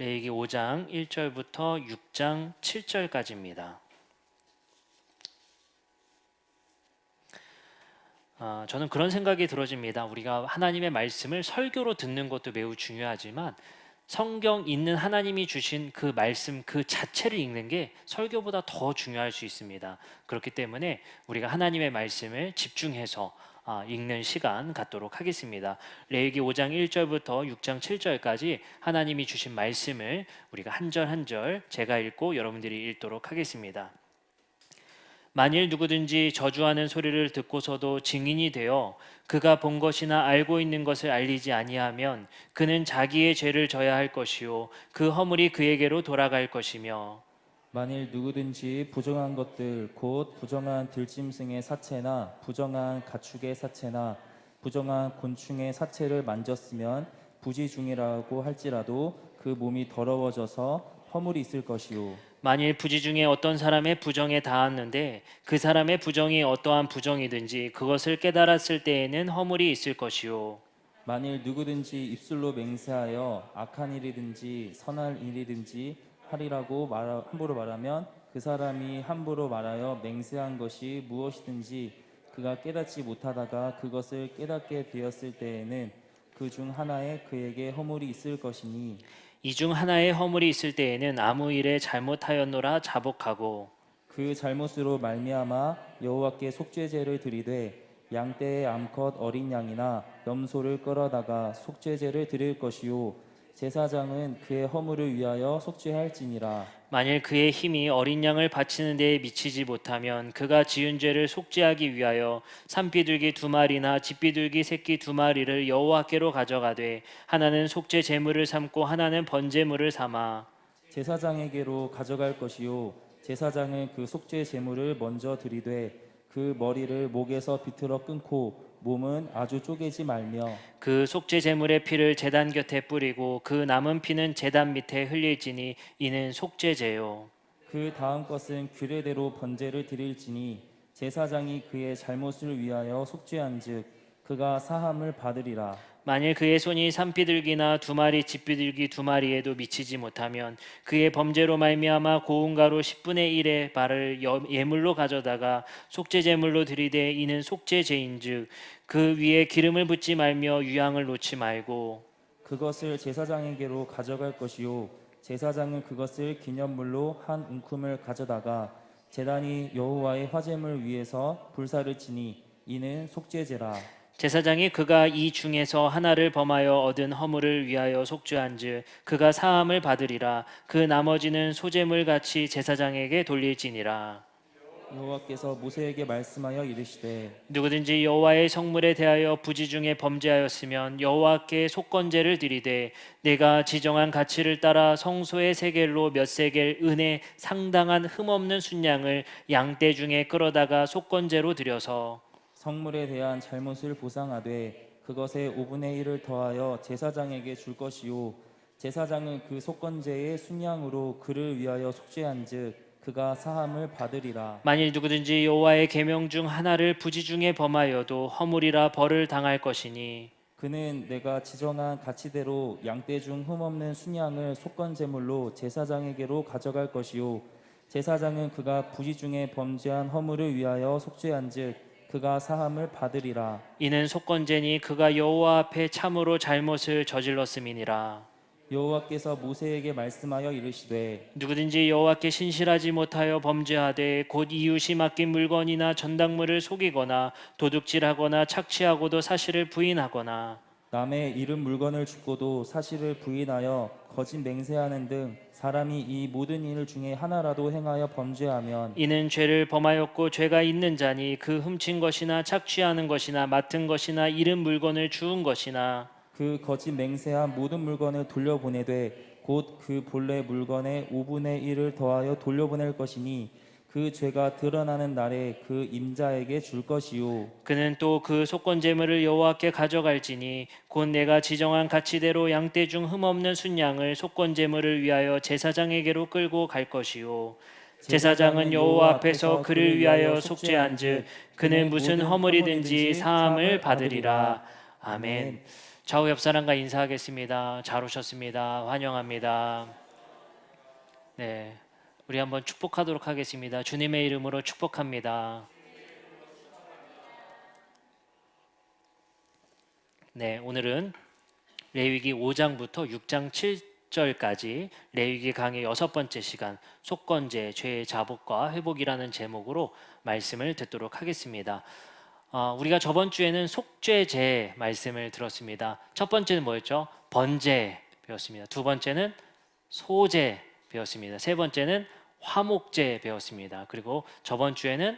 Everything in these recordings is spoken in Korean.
레위기 5장 1절부터 6장 7절까지입니다. 저는 그런 생각이 들어집니다. 우리가 하나님의 말씀을 설교로 듣는 것도 매우 중요하지만 성경 있는 하나님이 주신 그 말씀 그 자체를 읽는 게 설교보다 더 중요할 수 있습니다. 그렇기 때문에 우리가 하나님의 말씀을 집중해서 읽는 시간 갖도록 하겠습니다. 레위기 5장 1절부터 6장 7절까지 하나님이 주신 말씀을 우리가 한 절 한 절 제가 읽고 여러분들이 읽도록 하겠습니다. 만일 누구든지 저주하는 소리를 듣고서도 증인이 되어 그가 본 것이나 알고 있는 것을 알리지 아니하면 그는 자기의 죄를 져야 할 것이요 그 허물이 그에게로 돌아갈 것이며, 만일 누구든지 부정한 것들 곧 부정한 들짐승의 사체나 부정한 가축의 사체나 부정한 곤충의 사체를 만졌으면 부지중이라고 할지라도 그 몸이 더러워져서 허물이 있을 것이요 만일 부지 중에 어떤 사람의 부정에 닿았는데 그 사람의 부정이 어떠한 부정이든지 그것을 깨달았을 때에는 허물이 있을 것이요 만일 누구든지 입술로 맹세하여 악한 일이든지 선한 일이든지 하리라고 함부로 말하면 그 사람이 함부로 말하여 맹세한 것이 무엇이든지 그가 깨닫지 못하다가 그것을 깨닫게 되었을 때에는 그 중 하나에 그에게 허물이 있을 것이니 이 중 하나의 허물이 있을 때에는 아무 일에 잘못하였노라 자복하고, 그 잘못으로 말미암아 여호와께 속죄제를 드리되 양떼의 암컷 어린 양이나 염소를 끌어다가 속죄제를 드릴 것이요 제사장은 그의 허물을 위하여 속죄할지니라. 만일 그의 힘이 어린 양을 바치는 데에 미치지 못하면 그가 지은 죄를 속죄하기 위하여 산비둘기 2마리나 집비둘기 새끼 2마리를 여호와께로 가져가되 하나는 속죄 제물을 삼고 하나는 번제물을 삼아 제사장에게로 가져갈 것이요 제사장은 그 속죄 제물을 먼저 드리되 그 머리를 목에서 비틀어 끊고 몸은 아주 쪼개지 말며 그 속죄 제물의 피를 제단 곁에 뿌리고 그 남은 피는 제단 밑에 흘릴지니 이는 속죄제요. 그 다음 것은 규례대로 번제를 드릴지니 제사장이 그의 잘못을 위하여 속죄한즉 그가 사함을 받으리라. 만일 그의 손이 산비둘기나 2마리 집비둘기 2마리에도 미치지 못하면 그의 범죄로 말미암아 고운 가루 10분의 1의 발을 예물로 가져다가 속죄 제물로 드리되 이는 속죄제인즉 그 위에 기름을 붓지 말며 유향을 놓지 말고, 그것을 제사장에게로 가져갈 것이요 제사장은 그것을 기념물로 한 움큼을 가져다가 제단이 여호와의 화제물 위에서 불사를 지니 이는 속죄제라. 제사장이 그가 이 중에서 하나를 범하여 얻은 허물을 위하여 속죄한즉 그가 사함을 받으리라. 그 나머지는 소제물 같이 제사장에게 돌릴지니라. 여호와께서 모세에게 말씀하여 이르시되 누구든지 여호와의 성물에 대하여 부지 중에 범죄하였으면 여호와께 속건제를 드리되 내가 지정한 가치를 따라 성소의 세겔로 몇 세겔 은에 상당한 흠없는 순양을 양떼 중에 끌어다가 속건제로 드려서 성물에 대한 잘못을 보상하되 그것의 5분의 1을 더하여 제사장에게 줄 것이요 제사장은 그 속건제의 순양으로 그를 위하여 속죄한즉 그가 사함을 받으리라. 만일 누구든지 여호와의 계명 중 하나를 부지 중에 범하여도 허물이라 벌을 당할 것이니 그는 내가 지정한 가치대로 양떼 중 흠없는 순양을 속건제물로 제사장에게로 가져갈 것이요 제사장은 그가 부지 중에 범죄한 허물을 위하여 속죄한즉 그가 사함을 받으리라. 이는 속건제니 그가 여호와 앞에 참으로 잘못을 저질렀음이니라. 여호와께서 모세에게 말씀하여 이르시되 누구든지 여호와께 신실하지 못하여 범죄하되 곧 이웃이 맡긴 물건이나 전당물을 속이거나 도둑질하거나 착취하고도 사실을 부인하거나 남의 잃은 물건을 죽고도 사실을 부인하여 거짓 맹세하는 등 사람이 이 모든 일 중에 하나라도 행하여 범죄하면 이는 죄를 범하였고 죄가 있는 자니 그 훔친 것이나 착취하는 것이나 맡은 것이나 잃은 물건을 주운 것이나 그 거짓 맹세한 모든 물건을 돌려보내되 곧 그 본래 물건의 5분의 1을 더하여 돌려보낼 것이니 그 죄가 드러나는 날에 그 임자에게 줄 것이요 그는 또 그 속건제물을 여호와께 가져갈지니 곧 내가 지정한 가치대로 양떼 중 흠없는 순양을 속건제물을 위하여 제사장에게로 끌고 갈 것이요 제사장은 여호와 앞에서 그를 위하여 속죄한즉 그는 무슨 허물이든지 사함을 받으리라. 아멘. 좌우 옆 사람과 인사하겠습니다. 잘 오셨습니다. 환영합니다. 네, 우리 한번 축복하도록 하겠습니다. 주님의 이름으로 축복합니다. 네, 오늘은 레위기 5장부터 6장 7절까지 레위기 강의 6번째 시간 속건제, 죄의 자복과 회복이라는 제목으로 말씀을 듣도록 하겠습니다. 우리가 저번 주에는 속죄제 말씀을 들었습니다. 첫 번째는 뭐였죠? 번제 배웠습니다. 두 번째는 소제 배웠습니다. 세 번째는 화목제 배웠습니다. 그리고 저번 주에는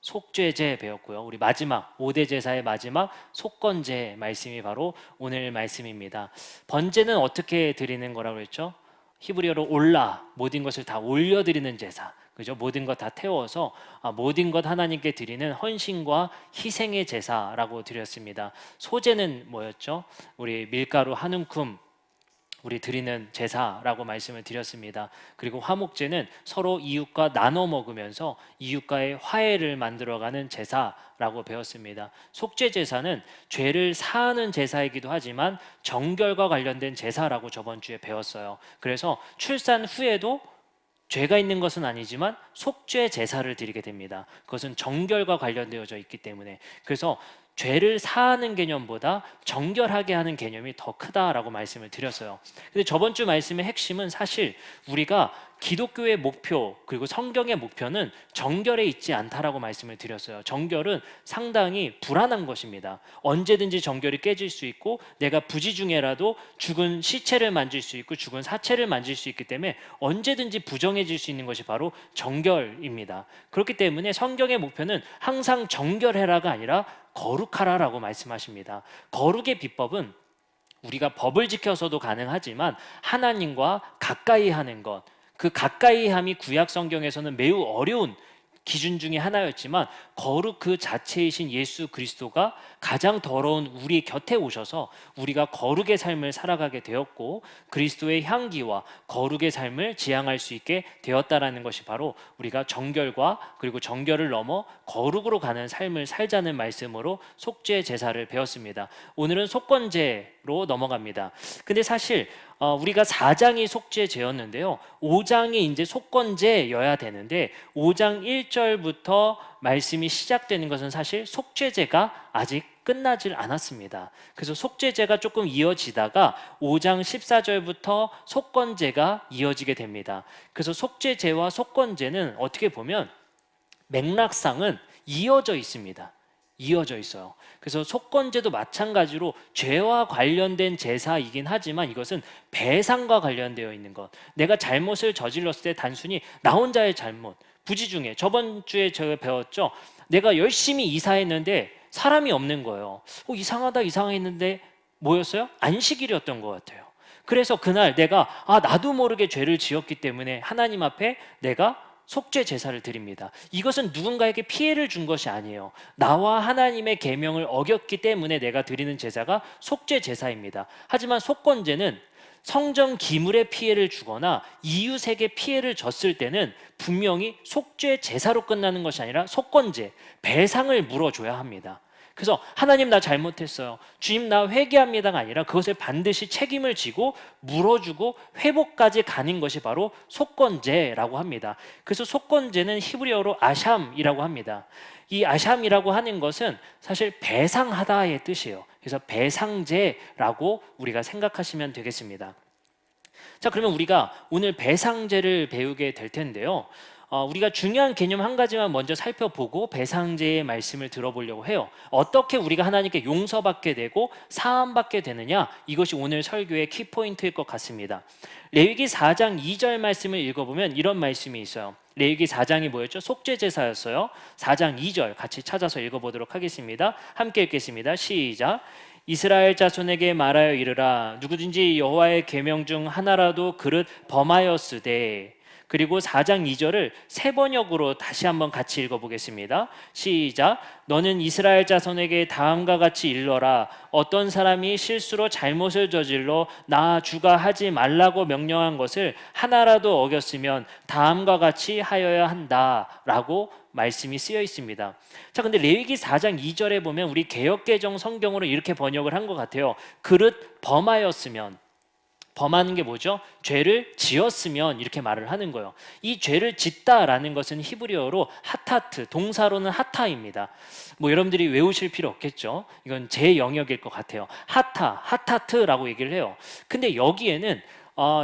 속죄제 배웠고요. 우리 마지막 5대 제사의 마지막 속건제 말씀이 바로 오늘 말씀입니다. 번제는 어떻게 드리는 거라고 했죠? 히브리어로 올라, 모든 것을 다 올려드리는 제사. 그죠? 모든 것 다 태워서 모든 것 하나님께 드리는 헌신과 희생의 제사라고 드렸습니다. 소제는 뭐였죠? 우리 밀가루 한 움큼 우리 드리는 제사라고 말씀을 드렸습니다. 그리고 화목제는 서로 이웃과 나눠 먹으면서 이웃과의 화해를 만들어가는 제사라고 배웠습니다. 속죄 제사는 죄를 사하는 제사이기도 하지만 정결과 관련된 제사라고 저번 주에 배웠어요. 그래서 출산 후에도 죄가 있는 것은 아니지만 속죄 제사를 드리게 됩니다. 그것은 정결과 관련되어져 있기 때문에. 그래서 죄를 사하는 개념보다 정결하게 하는 개념이 더 크다라고 말씀을 드렸어요. 근데 저번 주 말씀의 핵심은 사실 우리가 기독교의 목표 그리고 성경의 목표는 정결에 있지 않다라고 말씀을 드렸어요. 정결은 상당히 불안한 것입니다. 언제든지 정결이 깨질 수 있고 내가 부지 중에라도 죽은 시체를 만질 수 있고 죽은 사체를 만질 수 있기 때문에 언제든지 부정해질 수 있는 것이 바로 정결입니다. 그렇기 때문에 성경의 목표는 항상 정결해라가 아니라 거룩하라라고 말씀하십니다. 거룩의 비법은 우리가 법을 지켜서도 가능하지만 하나님과 가까이 하는 것, 그 가까이함이 구약 성경에서는 매우 어려운 기준 중에 하나였지만 거룩 그 자체이신 예수 그리스도가 가장 더러운 우리 곁에 오셔서 우리가 거룩의 삶을 살아가게 되었고 그리스도의 향기와 거룩의 삶을 지향할 수 있게 되었다라는 것이 바로 우리가 정결과 그리고 정결을 넘어 거룩으로 가는 삶을 살자는 말씀으로 속죄 제사를 배웠습니다. 오늘은 속건제로 넘어갑니다. 근데 사실 우리가 4장이 속죄제였는데요. 5장이 이제 속건제여야 되는데 5장 1절부터 말씀이 시작되는 것은 사실 속죄제가 아직 끝나질 않았습니다. 그래서 속죄제가 조금 이어지다가 5장 14절부터 속건제가 이어지게 됩니다. 그래서 속죄제와 속건제는 어떻게 보면 맥락상은 이어져 있습니다. 이어져 있어요. 그래서 속건제도 마찬가지로 죄와 관련된 제사이긴 하지만 이것은 배상과 관련되어 있는 것. 내가 잘못을 저질렀을 때 단순히 나 혼자의 잘못, 부지 중에 저번 주에 제가 배웠죠. 내가 열심히 이사했는데 사람이 없는 거예요. 이상하다 이상했는데 뭐였어요? 안식일이었던 것 같아요. 그래서 그날 내가 나도 모르게 죄를 지었기 때문에 하나님 앞에 내가 속죄 제사를 드립니다. 이것은 누군가에게 피해를 준 것이 아니에요. 나와 하나님의 계명을 어겼기 때문에 내가 드리는 제사가 속죄 제사입니다. 하지만 속건제는 성전 기물에 피해를 주거나 이웃에게 피해를 줬을 때는 분명히 속죄 제사로 끝나는 것이 아니라 속건제, 배상을 물어줘야 합니다. 그래서 하나님 나 잘못했어요. 주님 나 회개합니다가 아니라 그것을 반드시 책임을 지고 물어주고 회복까지 가는 것이 바로 속건제라고 합니다. 그래서 속건제는 히브리어로 아샴이라고 합니다. 이 아샴이라고 하는 것은 사실 배상하다의 뜻이에요. 그래서 배상제라고 우리가 생각하시면 되겠습니다. 자, 그러면 우리가 오늘 배상제를 배우게 될 텐데요. 우리가 중요한 개념 한 가지만 먼저 살펴보고 배상제의 말씀을 들어보려고 해요. 어떻게 우리가 하나님께 용서받게 되고 사함받게 되느냐, 이것이 오늘 설교의 키포인트일 것 같습니다. 레위기 4장 2절 말씀을 읽어보면 이런 말씀이 있어요. 레위기 4장이 뭐였죠? 속죄제사였어요. 4장 2절 같이 찾아서 읽어보도록 하겠습니다. 함께 읽겠습니다. 시작. 이스라엘 자손에게 말하여 이르라. 누구든지 여호와의 계명 중 하나라도 그릇 범하였으되 그리고 4장 2절을 세 번역으로 다시 한번 같이 읽어보겠습니다. 시작. 너는 이스라엘 자손에게 다음과 같이 일러라. 어떤 사람이 실수로 잘못을 저질러 나 주가 하지 말라고 명령한 것을 하나라도 어겼으면 다음과 같이 하여야 한다라고 말씀이 쓰여 있습니다. 자, 근데 레위기 4장 2절에 보면 우리 개역개정 성경으로 이렇게 번역을 한 것 같아요. 그릇 범하였으면, 범하는 게 뭐죠? 죄를 지었으면 이렇게 말을 하는 거예요. 이 죄를 짓다라는 것은 히브리어로 하타트, 동사로는 하타입니다. 뭐 여러분들이 외우실 필요 없겠죠? 이건 제 영역일 것 같아요. 하타트라고 얘기를 해요. 근데 여기에는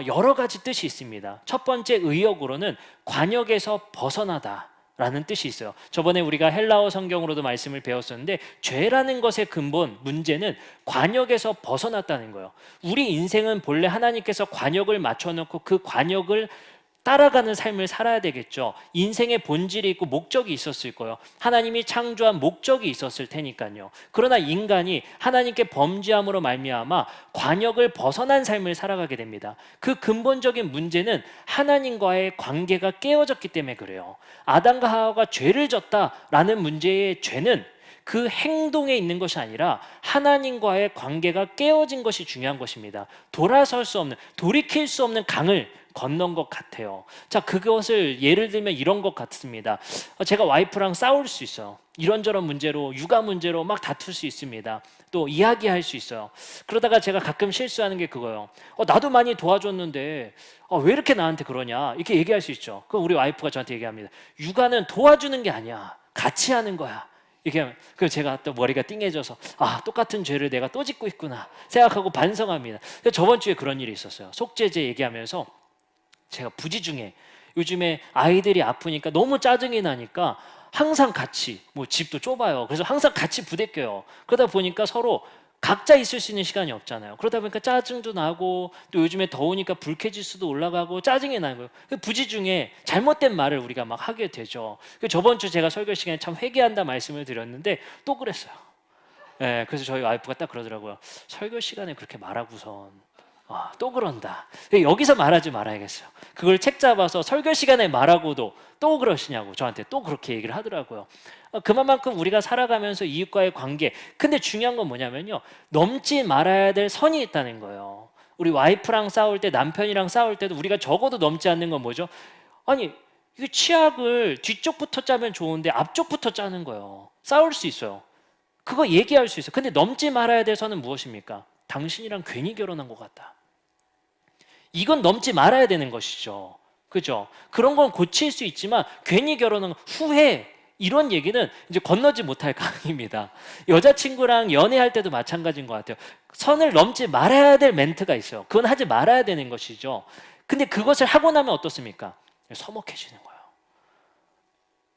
여러 가지 뜻이 있습니다. 첫 번째 의역으로는 관역에서 벗어나다 라는 뜻이 있어요. 저번에 우리가 헬라어 성경으로도 말씀을 배웠었는데, 죄라는 것의 근본 문제는 관역에서 벗어났다는 거예요. 우리 인생은 본래 하나님께서 관역을 맞춰놓고 그 관역을 따라가는 삶을 살아야 되겠죠. 인생의 본질이 있고 목적이 있었을 거예요. 하나님이 창조한 목적이 있었을 테니까요. 그러나 인간이 하나님께 범죄함으로 말미암아 관역을 벗어난 삶을 살아가게 됩니다. 그 근본적인 문제는 하나님과의 관계가 깨어졌기 때문에 그래요. 아담과 하와가 죄를 졌다라는 문제의 죄는 그 행동에 있는 것이 아니라 하나님과의 관계가 깨어진 것이 중요한 것입니다. 돌아설 수 없는, 돌이킬 수 없는 강을 건넌 것 같아요. 자, 그것을 예를 들면 이런 것 같습니다. 제가 와이프랑 싸울 수 있어요. 이런저런 문제로, 육아 문제로 막 다툴 수 있습니다. 또 이야기할 수 있어요. 그러다가 제가 가끔 실수하는 게 그거예요. 나도 많이 도와줬는데 왜 이렇게 나한테 그러냐, 이렇게 얘기할 수 있죠. 그럼 우리 와이프가 저한테 얘기합니다. 육아는 도와주는 게 아니야, 같이 하는 거야. 이렇게. 그래서 제가 또 머리가 띵해져서 똑같은 죄를 내가 또 짓고 있구나 생각하고 반성합니다. 저번 주에 그런 일이 있었어요. 속죄제 얘기하면서 제가 부지중에 요즘에 아이들이 아프니까 너무 짜증이 나니까 항상 같이, 뭐 집도 좁아요. 그래서 항상 같이 부대껴요. 그러다 보니까 서로 각자 있을 수 있는 시간이 없잖아요. 그러다 보니까 짜증도 나고, 또 요즘에 더우니까 불쾌지수도 올라가고 짜증이 나는 거예요. 부지중에 잘못된 말을 우리가 막 하게 되죠. 저번 주 제가 설교 시간에 참 회개한다 말씀을 드렸는데 또 그랬어요. 네, 그래서 저희 와이프가 딱 그러더라고요. 설교 시간에 그렇게 말하고선 또 그런다. 여기서 말하지 말아야겠어요. 그걸 책 잡아서 설교 시간에 말하고도 또 그러시냐고 저한테 또 그렇게 얘기를 하더라고요. 그만큼 우리가 살아가면서 이웃과의 관계, 근데 중요한 건 뭐냐면요, 넘지 말아야 될 선이 있다는 거예요. 우리 와이프랑 싸울 때, 남편이랑 싸울 때도 우리가 적어도 넘지 않는 건 뭐죠? 아니, 이 치약을 뒤쪽부터 짜면 좋은데 앞쪽부터 짜는 거예요. 싸울 수 있어요. 그거 얘기할 수 있어요. 근데 넘지 말아야 될 선은 무엇입니까? 당신이랑 괜히 결혼한 것 같다. 이건 넘지 말아야 되는 것이죠. 그죠? 그런 건 고칠 수 있지만 괜히 결혼한 후회, 이런 얘기는 이제 건너지 못할 강입니다. 여자친구랑 연애할 때도 마찬가지인 것 같아요. 선을 넘지 말아야 될 멘트가 있어요. 그건 하지 말아야 되는 것이죠. 근데 그것을 하고 나면 어떻습니까? 서먹해지는 거예요.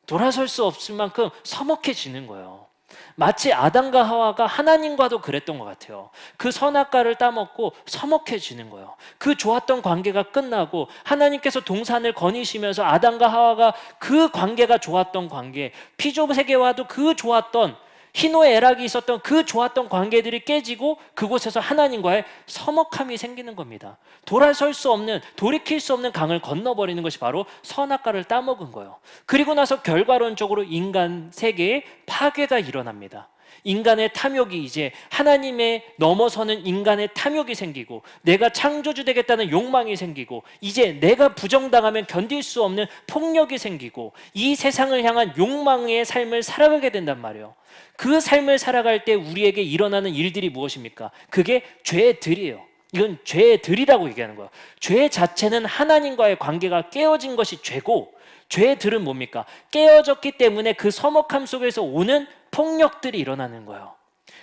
돌아설 수 없을 만큼 서먹해지는 거예요. 마치 아담과 하와가 하나님과도 그랬던 것 같아요. 그 선악과를 따먹고 서먹해지는 거예요. 그 좋았던 관계가 끝나고 하나님께서 동산을 거니시면서 아담과 하와가 그 관계가 좋았던 관계, 피조 세계와도 그 좋았던, 희노의 애락이 있었던 그 좋았던 관계들이 깨지고 그곳에서 하나님과의 서먹함이 생기는 겁니다. 돌아설 수 없는, 돌이킬 수 없는 강을 건너버리는 것이 바로 선악과를 따먹은 거예요. 그리고 나서 결과론적으로 인간 세계에 파괴가 일어납니다. 인간의 탐욕이, 이제 하나님의 넘어서는 인간의 탐욕이 생기고, 내가 창조주 되겠다는 욕망이 생기고, 이제 내가 부정당하면 견딜 수 없는 폭력이 생기고, 이 세상을 향한 욕망의 삶을 살아가게 된단 말이에요. 그 삶을 살아갈 때 우리에게 일어나는 일들이 무엇입니까? 그게 죄들이에요. 이건 죄들이라고 얘기하는 거예요. 죄 자체는 하나님과의 관계가 깨어진 것이 죄고, 죄들은 뭡니까? 깨어졌기 때문에 그 서먹함 속에서 오는 폭력들이 일어나는 거예요.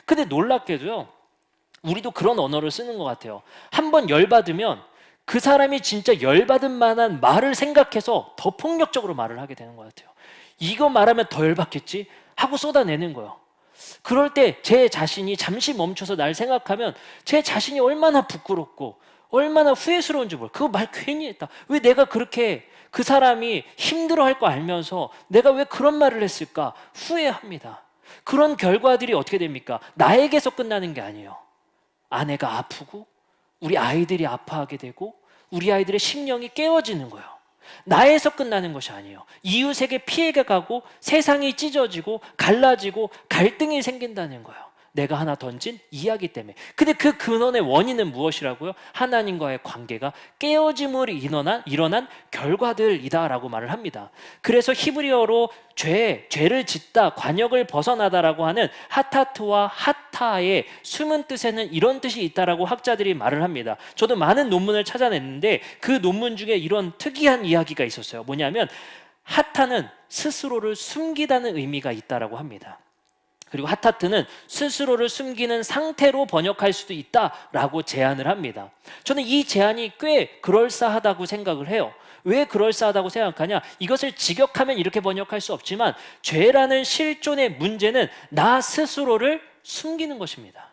근데 놀랍게도요, 우리도 그런 언어를 쓰는 것 같아요. 한번 열받으면 그 사람이 진짜 열받은 만한 말을 생각해서 더 폭력적으로 말을 하게 되는 것 같아요. 이거 말하면 더 열받겠지? 하고 쏟아내는 거예요. 그럴 때 제 자신이 잠시 멈춰서 날 생각하면 제 자신이 얼마나 부끄럽고 얼마나 후회스러운지 몰라요. 그거 말 괜히 했다. 왜 내가 그렇게, 그 사람이 힘들어할 거 알면서 내가 왜 그런 말을 했을까 후회합니다. 그런 결과들이 어떻게 됩니까? 나에게서 끝나는 게 아니에요. 아내가 아프고 우리 아이들이 아파하게 되고 우리 아이들의 심령이 깨어지는 거예요. 나에서 끝나는 것이 아니에요. 이웃에게 피해가 가고 세상이 찢어지고 갈라지고 갈등이 생긴다는 거예요. 내가 하나 던진 이야기 때문에. 근데 그 근원의 원인은 무엇이라고요? 하나님과의 관계가 깨어짐으로 일어난 결과들이다라고 말을 합니다. 그래서 히브리어로 죄를 짓다, 관역을 벗어나다라고 하는 하타트와 하타의 숨은 뜻에는 이런 뜻이 있다라고 학자들이 말을 합니다. 저도 많은 논문을 찾아냈는데 그 논문 중에 이런 특이한 이야기가 있었어요. 뭐냐면 하타는 스스로를 숨기다는 의미가 있다라고 합니다. 그리고 하타트는 스스로를 숨기는 상태로 번역할 수도 있다라고 제안을 합니다. 저는 이 제안이 꽤 그럴싸하다고 생각을 해요. 왜 그럴싸하다고 생각하냐? 이것을 직역하면 이렇게 번역할 수 없지만 죄라는 실존의 문제는 나 스스로를 숨기는 것입니다.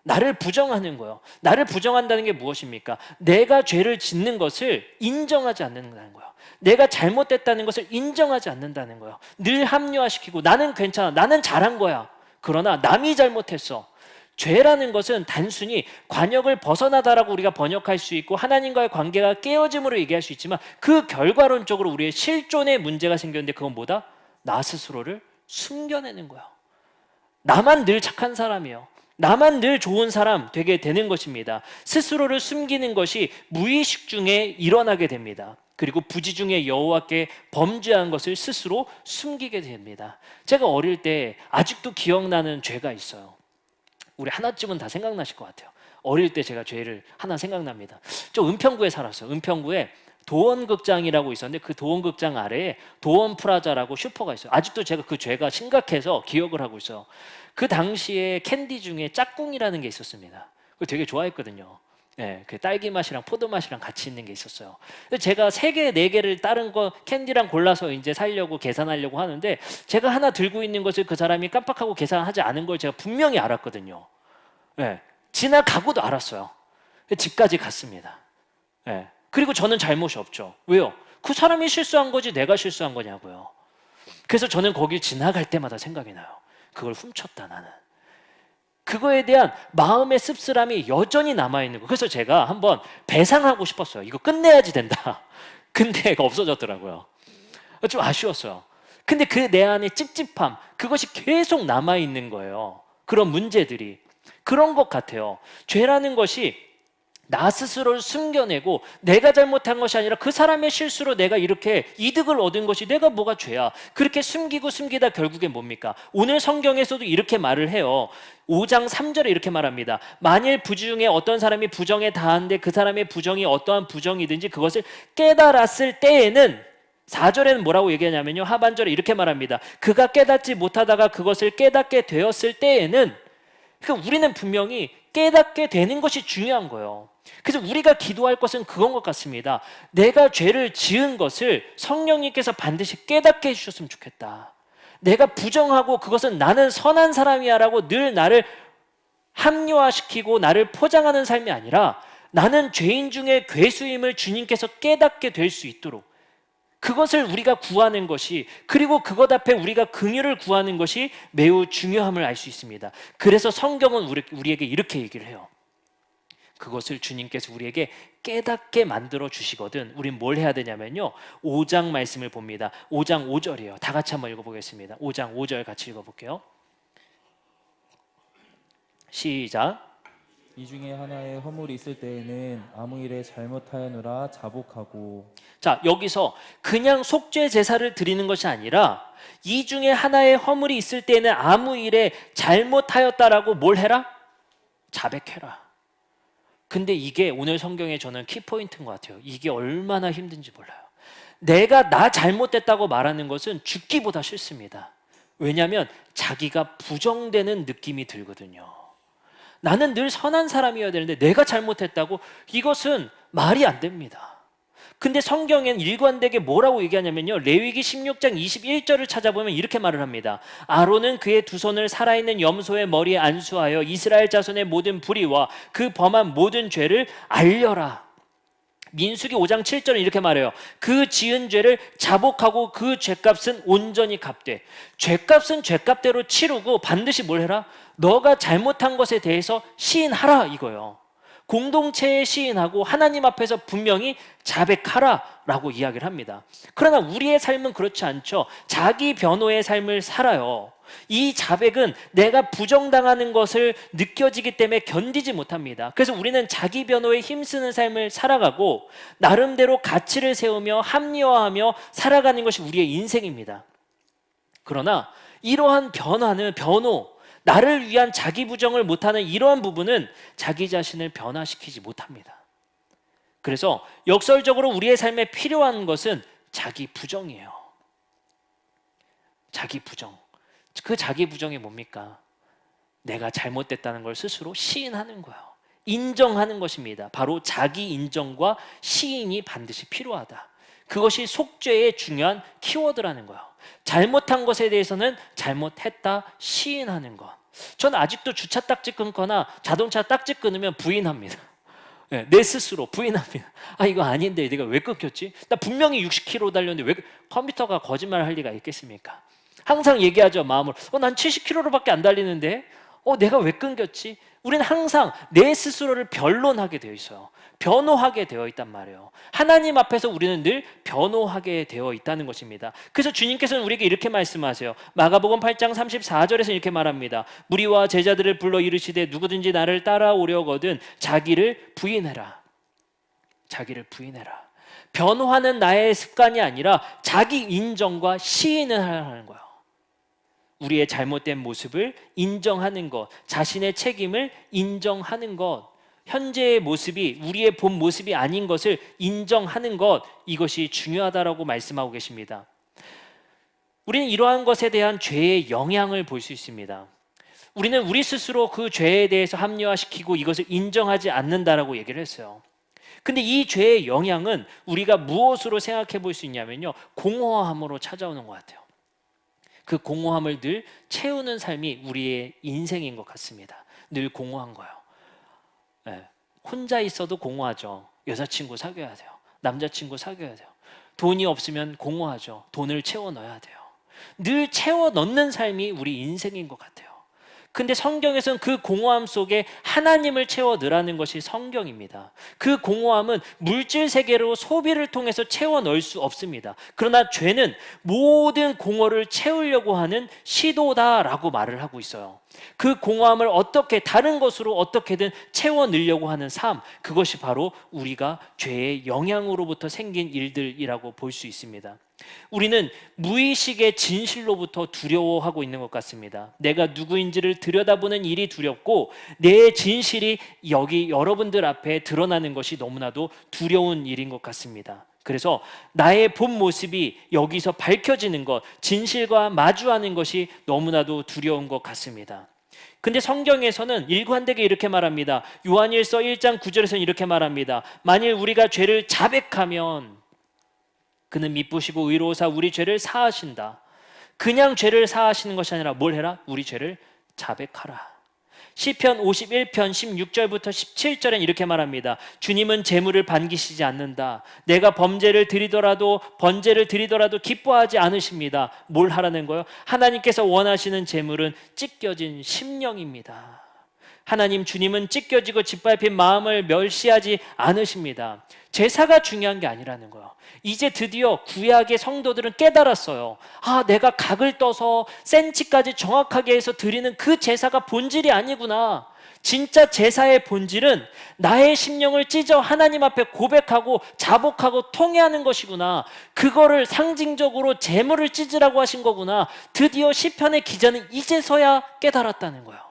나를 부정하는 거예요. 나를 부정한다는 게 무엇입니까? 내가 죄를 짓는 것을 인정하지 않는다는 거예요. 내가 잘못됐다는 것을 인정하지 않는다는 거예요. 늘 합리화시키고 나는 괜찮아, 나는 잘한 거야. 그러나 남이 잘못했어. 죄라는 것은 단순히 관역을 벗어나다라고 우리가 번역할 수 있고 하나님과의 관계가 깨어짐으로 얘기할 수 있지만 그 결과론적으로 우리의 실존에 문제가 생겼는데 그건 뭐다? 나 스스로를 숨겨내는 거예요. 나만 늘 착한 사람이에요. 나만 늘 좋은 사람 되게 되는 것입니다. 스스로를 숨기는 것이 무의식 중에 일어나게 됩니다. 그리고 부지 중에 여호와께 범죄한 것을 스스로 숨기게 됩니다. 제가 어릴 때 아직도 기억나는 죄가 있어요. 우리 하나쯤은 다 생각나실 것 같아요. 어릴 때 제가 죄를 하나 생각납니다. 저 은평구에 살았어요. 은평구에 도원극장이라고 있었는데 그 도원극장 아래에 도원프라자라고 슈퍼가 있어요. 아직도 제가 그 죄가 심각해서 기억을 하고 있어요. 그 당시에 캔디 중에 짝꿍이라는 게 있었습니다. 그거 되게 좋아했거든요. 네, 그 딸기 맛이랑 포도 맛이랑 같이 있는 게 있었어요. 제가 3개, 4개를 다른 거 캔디랑 골라서 이제 사려고 계산하려고 하는데 제가 하나 들고 있는 것을 그 사람이 깜빡하고 계산하지 않은 걸 제가 분명히 알았거든요. 네, 지나가고도 알았어요. 집까지 갔습니다. 네, 그리고 저는 잘못이 없죠. 왜요? 그 사람이 실수한 거지 내가 실수한 거냐고요. 그래서 저는 거길 지나갈 때마다 생각이 나요. 그걸 훔쳤다 나는. 그거에 대한 마음의 씁쓸함이 여전히 남아있는 거. 그래서 제가 한번 배상하고 싶었어요. 이거 끝내야지 된다. 근데 없어졌더라고요. 좀 아쉬웠어요. 근데 그 내 안에 찝찝함, 그것이 계속 남아있는 거예요. 그런 문제들이. 그런 것 같아요. 죄라는 것이 나 스스로를 숨겨내고 내가 잘못한 것이 아니라 그 사람의 실수로 내가 이렇게 이득을 얻은 것이 내가 뭐가 죄야. 그렇게 숨기고 숨기다 결국에 뭡니까? 오늘 성경에서도 이렇게 말을 해요. 5장 3절에 이렇게 말합니다. 만일 부지 중에 어떤 사람이 부정에 다한데 그 사람의 부정이 어떠한 부정이든지 그것을 깨달았을 때에는 4절에는 뭐라고 얘기하냐면요. 하반절에 이렇게 말합니다. 그가 깨닫지 못하다가 그것을 깨닫게 되었을 때에는, 그러니까 우리는 분명히 깨닫게 되는 것이 중요한 거예요. 그래서 우리가 기도할 것은 그건 것 같습니다. 내가 죄를 지은 것을 성령님께서 반드시 깨닫게 해주셨으면 좋겠다. 내가 부정하고 그것은 나는 선한 사람이야 라고 늘 나를 합리화시키고 나를 포장하는 삶이 아니라 나는 죄인 중에 괴수임을 주님께서 깨닫게 될 수 있도록 그것을 우리가 구하는 것이, 그리고 그것 앞에 우리가 긍휼을 구하는 것이 매우 중요함을 알 수 있습니다. 그래서 성경은 우리에게 이렇게 얘기를 해요. 그것을 주님께서 우리에게 깨닫게 만들어 주시거든 우린 뭘 해야 되냐면요, 5장 말씀을 봅니다. 5장 5절이에요. 다 같이 한번 읽어보겠습니다. 5장 5절 같이 읽어볼게요. 시작. 이 중에 하나의 허물이 있을 때에는 아무 일에 잘못하였노라 자복하고. 자, 여기서 그냥 속죄 제사를 드리는 것이 아니라 이 중에 하나의 허물이 있을 때는 아무 일에 잘못하였다라고 뭘 해라? 자백해라. 근데 이게 오늘 성경에 저는 키포인트인 것 같아요. 이게 얼마나 힘든지 몰라요. 내가 나 잘못됐다고 말하는 것은 죽기보다 싫습니다. 왜냐하면 자기가 부정되는 느낌이 들거든요. 나는 늘 선한 사람이어야 되는데 내가 잘못했다고, 이것은 말이 안 됩니다. 근데 성경엔 일관되게 뭐라고 얘기하냐면요, 레위기 16장 21절을 찾아보면 이렇게 말을 합니다. 아론은 그의 두 손을 살아있는 염소의 머리에 안수하여 이스라엘 자손의 모든 불의와 그 범한 모든 죄를 알려라. 민수기 5장 7절은 이렇게 말해요. 그 지은 죄를 자복하고 그 죄값은 온전히 갚되. 죄값은 죄값대로 치르고 반드시 뭘 해라? 너가 잘못한 것에 대해서 시인하라, 이거예요. 공동체에 시인하고 하나님 앞에서 분명히 자백하라라고 이야기를 합니다. 그러나 우리의 삶은 그렇지 않죠. 자기 변호의 삶을 살아요. 이 자백은 내가 부정당하는 것을 느껴지기 때문에 견디지 못합니다. 그래서 우리는 자기 변호에 힘쓰는 삶을 살아가고 나름대로 가치를 세우며 합리화하며 살아가는 것이 우리의 인생입니다. 그러나 이러한 변호, 나를 위한 자기 부정을 못하는 이러한 부분은 자기 자신을 변화시키지 못합니다. 그래서 역설적으로 우리의 삶에 필요한 것은 자기 부정이에요. 자기 부정. 그 자기 부정이 뭡니까? 내가 잘못됐다는 걸 스스로 시인하는 거예요. 인정하는 것입니다. 바로 자기 인정과 시인이 반드시 필요하다. 그것이 속죄의 중요한 키워드라는 거예요. 잘못한 것에 대해서는 잘못했다 시인하는 것. 전 아직도 주차 딱지 끊거나 자동차 딱지 끊으면 부인합니다. 네, 내 스스로 부인합니다. 아, 이거 아닌데 내가 왜 끊겼지? 나 분명히 60km 달렸는데 왜 컴퓨터가 거짓말을 할 리가 있겠습니까? 항상 얘기하죠, 마음으로. 난 70km로밖에 안 달리는데 내가 왜 끊겼지? 우리는 항상 내 스스로를 변론하게 되어 있어요. 변호하게 되어 있단 말이에요. 하나님 앞에서 우리는 늘 변호하게 되어 있다는 것입니다. 그래서 주님께서는 우리에게 이렇게 말씀하세요. 마가복음 8장 34절에서 이렇게 말합니다. 무리와 제자들을 불러 이르시되 누구든지 나를 따라오려거든 자기를 부인해라. 자기를 부인해라. 변호하는 나의 습관이 아니라 자기 인정과 시인을 하라는 거예요. 우리의 잘못된 모습을 인정하는 것, 자신의 책임을 인정하는 것, 현재의 모습이 우리의 본 모습이 아닌 것을 인정하는 것, 이것이 중요하다라고 말씀하고 계십니다. 우리는 이러한 것에 대한 죄의 영향을 볼 수 있습니다. 우리는 우리 스스로 그 죄에 대해서 합리화시키고 이것을 인정하지 않는다라고 얘기를 했어요. 근데 이 죄의 영향은 우리가 무엇으로 생각해 볼 수 있냐면요, 공허함으로 찾아오는 것 같아요. 그 공허함을 늘 채우는 삶이 우리의 인생인 것 같습니다. 늘 공허한 거예요. 네. 혼자 있어도 공허하죠. 여자친구 사귀어야 돼요. 남자친구 사귀어야 돼요. 돈이 없으면 공허하죠. 돈을 채워 넣어야 돼요. 늘 채워 넣는 삶이 우리 인생인 것 같아요. 근데 성경에서는 그 공허함 속에 하나님을 채워 넣으라는 것이 성경입니다. 그 공허함은 물질 세계로 소비를 통해서 채워 넣을 수 없습니다. 그러나 죄는 모든 공허를 채우려고 하는 시도다라고 말을 하고 있어요. 그 공허함을 어떻게 다른 것으로 어떻게든 채워 넣으려고 하는 삶, 그것이 바로 우리가 죄의 영향으로부터 생긴 일들이라고 볼 수 있습니다. 우리는 무의식의 진실로부터 두려워하고 있는 것 같습니다. 내가 누구인지를 들여다보는 일이 두렵고 내 진실이 여기 여러분들 앞에 드러나는 것이 너무나도 두려운 일인 것 같습니다. 그래서 나의 본 모습이 여기서 밝혀지는 것, 진실과 마주하는 것이 너무나도 두려운 것 같습니다. 근데 성경에서는 일관되게 이렇게 말합니다. 요한일서 1장 9절에서는 이렇게 말합니다. 만일 우리가 죄를 자백하면 그는 미쁘시고 의로우사 우리 죄를 사하신다. 그냥 죄를 사하시는 것이 아니라 뭘 해라? 우리 죄를 자백하라. 시편 51편 16절부터 17절엔 이렇게 말합니다. 주님은 재물을 반기시지 않는다. 내가 번제를 드리더라도 기뻐하지 않으십니다. 뭘 하라는 거예요? 하나님께서 원하시는 재물은 찢겨진 심령입니다. 하나님 주님은 찢겨지고 짓밟힌 마음을 멸시하지 않으십니다. 제사가 중요한 게 아니라는 거예요. 이제 드디어 구약의 성도들은 깨달았어요. 내가 각을 떠서 센치까지 정확하게 해서 드리는 그 제사가 본질이 아니구나. 진짜 제사의 본질은 나의 심령을 찢어 하나님 앞에 고백하고 자복하고 통회하는 것이구나. 그거를 상징적으로 제물을 찢으라고 하신 거구나. 드디어 시편의 기자는 이제서야 깨달았다는 거예요.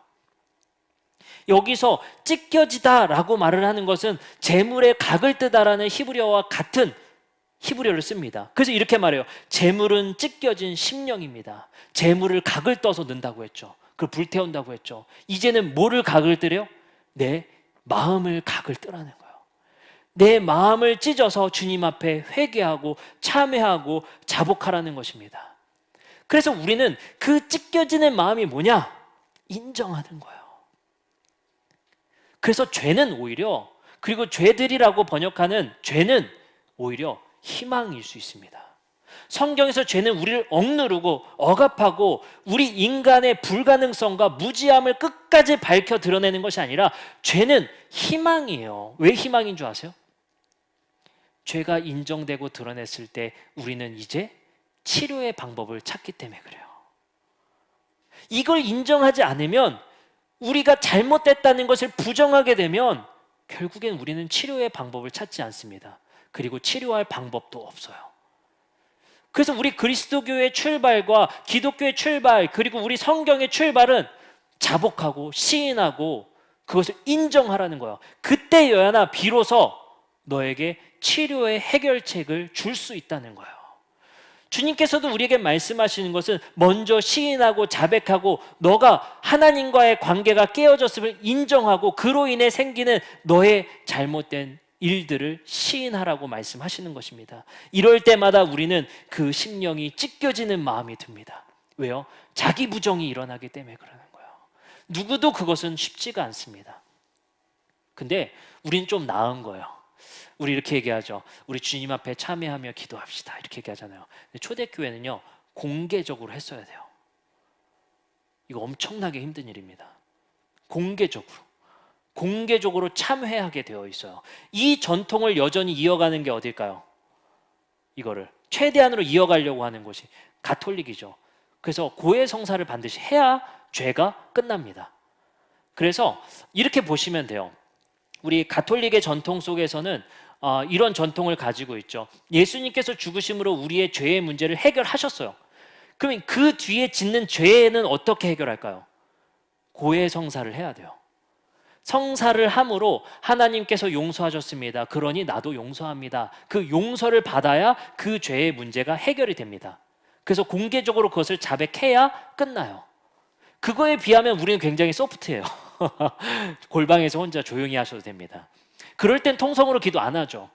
여기서 찢겨지다라고 말을 하는 것은 재물의 각을 뜨다라는 히브리어와 같은 히브리어를 씁니다. 그래서 이렇게 말해요. 재물은 찢겨진 심령입니다. 재물을 각을 떠서 넣는다고 했죠. 그걸 불태운다고 했죠. 이제는 뭐를 각을 뜨래요? 내 마음을 각을 뜨라는 거예요. 내 마음을 찢어서 주님 앞에 회개하고 참회하고 자복하라는 것입니다. 그래서 우리는 그 찢겨지는 마음이 뭐냐? 인정하는 거예요. 그래서 죄는 오히려, 그리고 죄들이라고 번역하는 죄는 오히려 희망일 수 있습니다. 성경에서 죄는 우리를 억누르고 억압하고 우리 인간의 불가능성과 무지함을 끝까지 밝혀 드러내는 것이 아니라 죄는 희망이에요. 왜 희망인 줄 아세요? 죄가 인정되고 드러냈을 때 우리는 이제 치료의 방법을 찾기 때문에 그래요. 이걸 인정하지 않으면, 우리가 잘못됐다는 것을 부정하게 되면 결국엔 우리는 치료의 방법을 찾지 않습니다. 그리고 치료할 방법도 없어요. 그래서 우리 그리스도교의 출발과 기독교의 출발, 그리고 우리 성경의 출발은 자복하고 시인하고 그것을 인정하라는 거예요. 그때여야나 비로소 너에게 치료의 해결책을 줄 수 있다는 거예요. 주님께서도 우리에게 말씀하시는 것은 먼저 시인하고 자백하고 너가 하나님과의 관계가 깨어졌음을 인정하고 그로 인해 생기는 너의 잘못된 일들을 시인하라고 말씀하시는 것입니다. 이럴 때마다 우리는 그 심령이 찢겨지는 마음이 듭니다. 왜요? 자기 부정이 일어나기 때문에 그러는 거예요. 누구도 그것은 쉽지가 않습니다. 근데 우리는 좀 나은 거예요. 우리 이렇게 얘기하죠. 우리 주님 앞에 참회하며 기도합시다. 이렇게 얘기하잖아요. 근데 초대교회는요, 공개적으로 했어야 돼요. 이거 엄청나게 힘든 일입니다. 공개적으로 참회하게 되어 있어요. 이 전통을 여전히 이어가는 게 어딜까요? 이거를 최대한으로 이어가려고 하는 곳이 가톨릭이죠. 그래서 고해 성사를 반드시 해야 죄가 끝납니다. 그래서 이렇게 보시면 돼요. 우리 가톨릭의 전통 속에서는 이런 전통을 가지고 있죠. 예수님께서 죽으심으로 우리의 죄의 문제를 해결하셨어요. 그러면 그 뒤에 짓는 죄는 어떻게 해결할까요? 고해 성사를 해야 돼요. 성사를 함으로 하나님께서 용서하셨습니다. 그러니 나도 용서합니다. 그 용서를 받아야 그 죄의 문제가 해결이 됩니다. 그래서 공개적으로 그것을 자백해야 끝나요. 그거에 비하면 우리는 굉장히 소프트해요. 골방에서 혼자 조용히 하셔도 됩니다. 그럴 땐 통성으로 기도 안 하죠.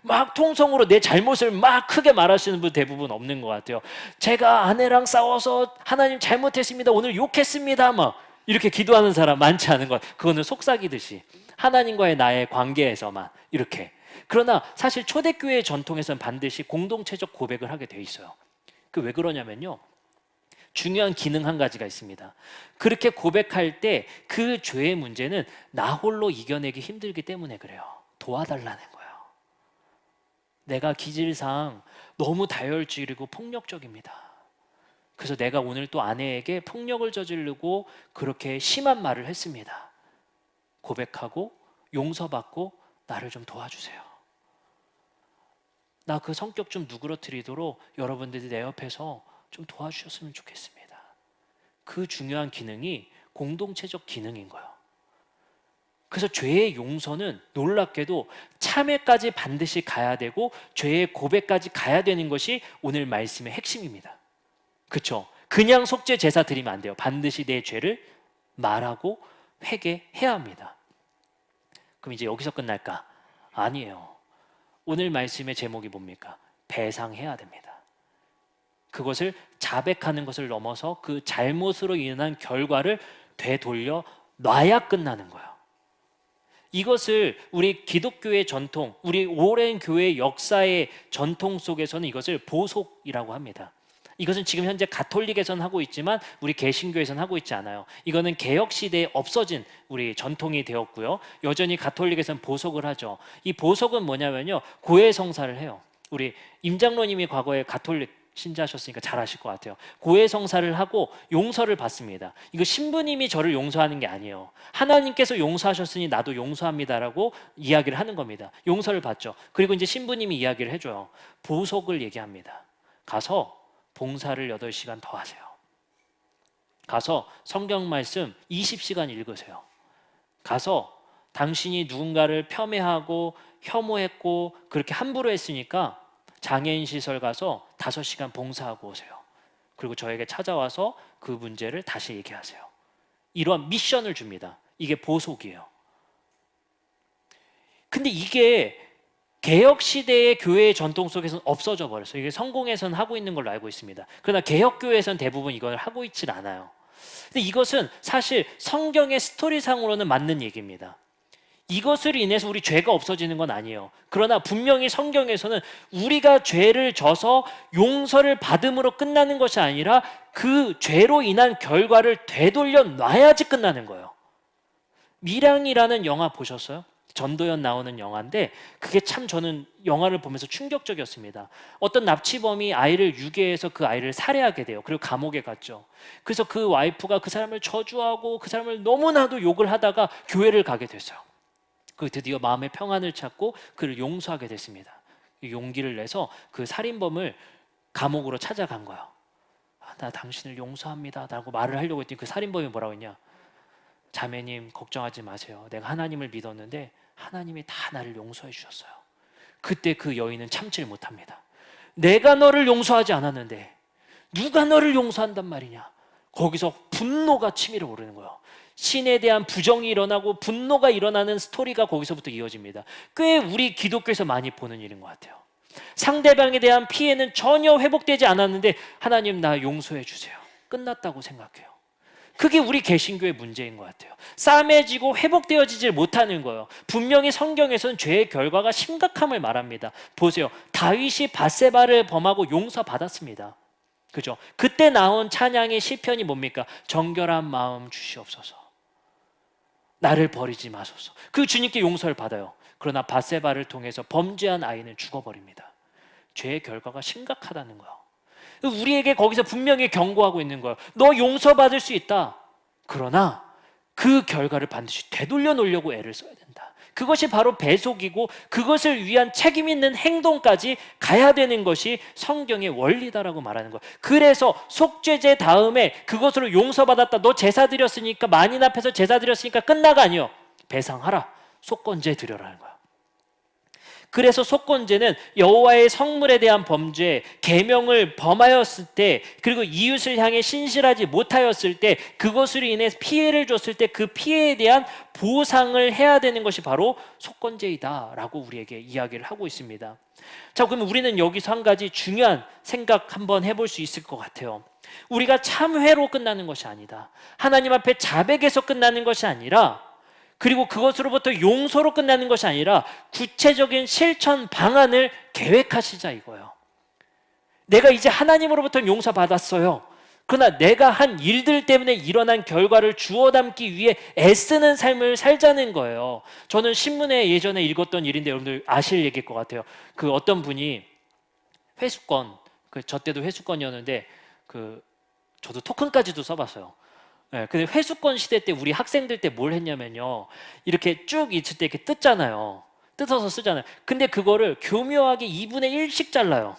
막 통성으로 내 잘못을 막 크게 말하시는 분 대부분 없는 것 같아요. 제가 아내랑 싸워서 하나님 잘못했습니다. 오늘 욕했습니다. 막 이렇게 기도하는 사람 많지 않은 것. 그거는 속삭이듯이 하나님과의 나의 관계에서만 이렇게. 그러나 사실 초대교회의 전통에서는 반드시 공동체적 고백을 하게 돼 있어요. 그 왜 그러냐면요, 중요한 기능 한 가지가 있습니다. 그렇게 고백할 때 그 죄의 문제는 나 홀로 이겨내기 힘들기 때문에 그래요. 도와달라는 거예요. 내가 기질상 너무 다혈질이고 폭력적입니다. 그래서 내가 오늘 또 아내에게 폭력을 저지르고 그렇게 심한 말을 했습니다. 고백하고 용서받고 나를 좀 도와주세요. 나 그 성격 좀 누그러뜨리도록 여러분들이 내 옆에서 좀 도와주셨으면 좋겠습니다. 그 중요한 기능이 공동체적 기능인 거예요. 그래서 죄의 용서는 놀랍게도 참회까지 반드시 가야 되고 죄의 고백까지 가야 되는 것이 오늘 말씀의 핵심입니다. 그렇죠? 그냥 속죄 제사 드리면 안 돼요. 반드시 내 죄를 말하고 회개해야 합니다. 그럼 이제 여기서 끝날까? 아니에요. 오늘 말씀의 제목이 뭡니까? 배상해야 됩니다. 그것을 자백하는 것을 넘어서 그 잘못으로 인한 결과를 되돌려 놔야 끝나는 거예요. 이것을 우리 기독교의 전통, 우리 오랜 교회 역사의 전통 속에서는 이것을 보속이라고 합니다. 이것은 지금 현재 가톨릭에서는 하고 있지만 우리 개신교에서는 하고 있지 않아요. 이거는 개혁 시대에 없어진 우리 전통이 되었고요. 여전히 가톨릭에서는 보속을 하죠. 이 보속은 뭐냐면요, 고해 성사를 해요. 우리 임장로님이 과거에 가톨릭 신자셨으니까 잘 아실 것 같아요. 고해 성사를 하고 용서를 받습니다. 이거 신부님이 저를 용서하는 게 아니에요. 하나님께서 용서하셨으니 나도 용서합니다라고 이야기를 하는 겁니다. 용서를 받죠. 그리고 이제 신부님이 이야기를 해줘요. 보속을 얘기합니다. 가서 봉사를 8시간 더 하세요. 가서 성경 말씀 20시간 읽으세요. 가서 당신이 누군가를 폄훼하고 혐오했고 그렇게 함부로 했으니까 장애인 시설 가서 5시간 봉사하고 오세요. 그리고 저에게 찾아와서 그 문제를 다시 얘기하세요. 이러한 미션을 줍니다. 이게 보속이에요. 근데 이게 개혁 시대의 교회의 전통 속에서는 없어져 버렸어요. 이게 성공회에서는 하고 있는 걸로 알고 있습니다. 그러나 개혁 교회에서는 대부분 이걸 하고 있질 않아요. 근데 이것은 사실 성경의 스토리상으로는 맞는 얘기입니다. 이것으로 인해서 우리 죄가 없어지는 건 아니에요. 그러나 분명히 성경에서는 우리가 죄를 져서 용서를 받음으로 끝나는 것이 아니라 그 죄로 인한 결과를 되돌려 놔야지 끝나는 거예요. 미량이라는 영화 보셨어요? 전도연 나오는 영화인데 그게 참 저는 영화를 보면서 충격적이었습니다. 어떤 납치범이 아이를 유괴해서 그 아이를 살해하게 돼요. 그리고 감옥에 갔죠. 그래서 그 와이프가 그 사람을 저주하고 그 사람을 너무나도 욕을 하다가 교회를 가게 됐어요. 그 드디어 마음의 평안을 찾고 그를 용서하게 됐습니다. 용기를 내서 그 살인범을 감옥으로 찾아간 거예요. 나 당신을 용서합니다 라고 말을 하려고 했더니 그 살인범이 뭐라고 했냐, 자매님 걱정하지 마세요. 내가 하나님을 믿었는데 하나님이 다 나를 용서해 주셨어요. 그때 그 여인은 참지를 못합니다. 내가 너를 용서하지 않았는데 누가 너를 용서한단 말이냐. 거기서 분노가 치밀어 오르는 거예요. 신에 대한 부정이 일어나고 분노가 일어나는 스토리가 거기서부터 이어집니다. 꽤 우리 기독교에서 많이 보는 일인 것 같아요. 상대방에 대한 피해는 전혀 회복되지 않았는데 하나님 나 용서해 주세요. 끝났다고 생각해요. 그게 우리 개신교의 문제인 것 같아요. 싸매지고 회복되어지질 못하는 거예요. 분명히 성경에서는 죄의 결과가 심각함을 말합니다. 보세요. 다윗이 밧세바를 범하고 용서받았습니다. 그죠? 그때 나온 찬양의 시편이 뭡니까? 정결한 마음 주시옵소서. 나를 버리지 마소서. 그 주님께 용서를 받아요. 그러나 밧세바를 통해서 범죄한 아이는 죽어버립니다. 죄의 결과가 심각하다는 거예요. 우리에게 거기서 분명히 경고하고 있는 거예요. 너 용서받을 수 있다. 그러나 그 결과를 반드시 되돌려 놓으려고 애를 써야 된다. 그것이 바로 배속이고 그것을 위한 책임 있는 행동까지 가야 되는 것이 성경의 원리다라고 말하는 거예요. 그래서 속죄제 다음에 그것으로 용서받았다. 너 제사 드렸으니까, 만인 앞에서 제사 드렸으니까 끝나가 아니요. 배상하라. 속건제 드려라는 거예요. 그래서 속건제는 여호와의 성물에 대한 범죄, 계명을 범하였을 때, 그리고 이웃을 향해 신실하지 못하였을 때, 그것으로 인해 피해를 줬을 때 그 피해에 대한 보상을 해야 되는 것이 바로 속건제이다라고 우리에게 이야기를 하고 있습니다. 자, 그러면 우리는 여기서 한 가지 중요한 생각 한번 해볼 수 있을 것 같아요. 우리가 참회로 끝나는 것이 아니다. 하나님 앞에 자백에서 끝나는 것이 아니라, 그리고 그것으로부터 용서로 끝나는 것이 아니라 구체적인 실천 방안을 계획하시자 이거예요. 내가 이제 하나님으로부터 용서받았어요. 그러나 내가 한 일들 때문에 일어난 결과를 주워 담기 위해 애쓰는 삶을 살자는 거예요. 저는 신문에 예전에 읽었던 일인데 여러분들 아실 얘기일 것 같아요. 그 어떤 분이 회수권, 저 때도 회수권이었는데 저도 토큰까지도 써봤어요. 네, 근데 회수권 시대 때 우리 학생들 때 뭘 했냐면요, 이렇게 쭉 있을 때 이렇게 뜯잖아요. 뜯어서 쓰잖아요. 근데 그거를 교묘하게 2분의 1씩 잘라요.